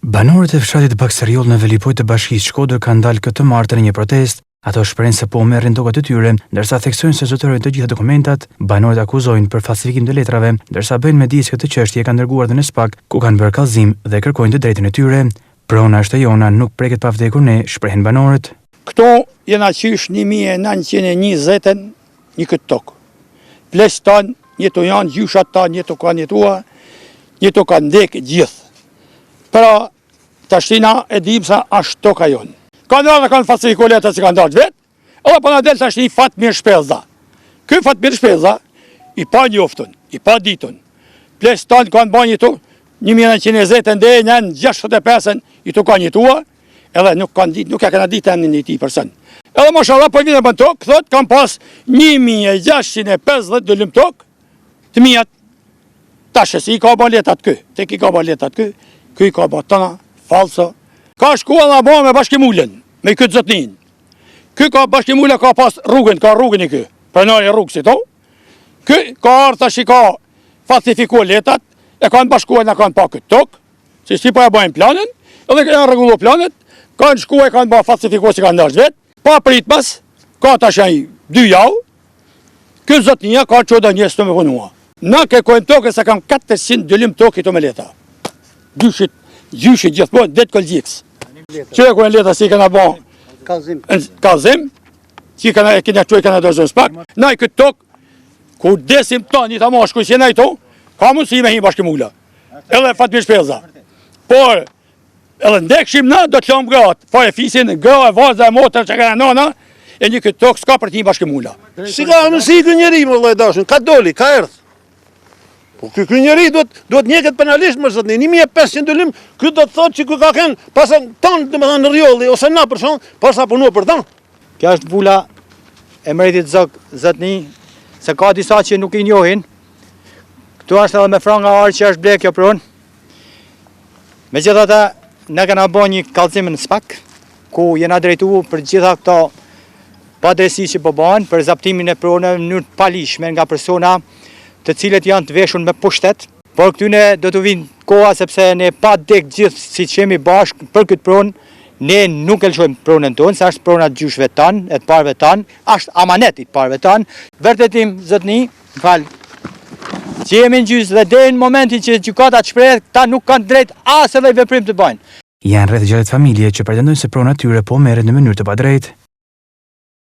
Banorët e fshatit Baksariol në Velipoj të Bashkisë Shkodër kanë dalë këtë martën në një protestë. Ato shprehin se po merrin tokat e tyre, ndërsa theksojnë se zotërojnë të gjitha dokumentat. Banorët akuzojnë për falsifikim të letrave, ndërsa bëjnë me disë këtë çështje kanë dërguar në SPAK, ku kanë bërë kallëzim dhe kërkojnë të drejtën e tyre. Prona është e jona, nuk preket pa vdekur ne, shprehen banorët. Këto jena qysh 1920 një këtë tokë. Ples tanë, një të janë, gjyshat tanë, një të kanë jetua, një të kanë ndekë gjithë. Pra, të shtina e dim sa ashtë toka jonë. Kanë rrë dhe kanë falsifikoletet që kanë darë vetë, edhe për në delë të ashtë një Fatmir Shpellza. Këj Fatmir Shpellza, i pa njoftun, i pa ditun. Ples tanë kanë ba një tu, 1920 dhe në 65 i tu kanë jetua, edhe nuk kanë ditë, nuk e kanë ditë e një ti përsen. Edhe mashallah për vine bën tokë, thot, kam pas 1650 dëllim tokë, të mijat, tashe si i ka ba letat kë, tek i ka ba letat kë, kë i ka ba tëna, falso. Ka shkua nga ba me bashkimullën, me këtë zotnin. Kë ka bashkimullën ka pas rrugën, ka rrugën i kë, prenari rrugë si to. Kë ka arta që ka falsifikua letat, e kanë bashkua në kanë pa këtë tokë, se si pa e bajnë planën, edhe kanë regullu planet, kanë shkua e kanë ba falsifikua që kanë nërës vetë, pa prit mas, ka të shenjë 2 javë, këtë zotnia ka qoda njësë të me punua. Na kërkojnë tokë se kam 400 dëllim tokë i të me leta. Gjyshit gjithmonë, detë këllgjikës. Që e kërkojnë leta si i këna ba kalzim, që i këna që i këna dozën SPAK. Na i këtë tokë, ku desim ta një të mashkuj si e na i to, ka mund si i me hi bashkimulla. Edhe Fatmir Shpellza. Por, edhe ndekshim na, do të lamë gratë, fare fisin, gra, vaza e motër që këna nana, e një këtë tokë s'ka për ti bashkimulla. Si ka mësi kë njeri, më vëllai dashur, ka doli, ka erdhë. Po kë njeri duhet njeket penalisht më zotni, 1500 dëllim, kë do të thotë që kë ka kënë pasa tonë të më thënë në rjolli, ose na për shonë, pasa punua për tonë. Kjo është vula e meritit zotni, se ka disa që nuk i njohin. Këtu është edhe me franga arë që është blek kjo pronë. Me gjitha ta, ne këna bo një kallëzim në SPAK, ku jena drejtu për gjitha këto padresi që po banë, për zaptimin e pronë në mënyrë palishme nga persona të cilët janë të veshun me pushtet, por këtyne do të vinë koha sepse ne pa dek gjithë si që jemi bashkë për këtë pronë, ne nuk e lëshojmë pronën tonë, se është prona të gjyshve tanë, e të parve tanë, është amanet i të parve tanë. Vërtetim, zotni, që jemi në gjysë dhe dhe në momenti që gjykata të shpreh, ta nuk kanë drejt asë edhe i veprim të bajnë. Janë rreth 60 familje që pretendojnë se prona tyre po merret në mënyrë të padrejtë.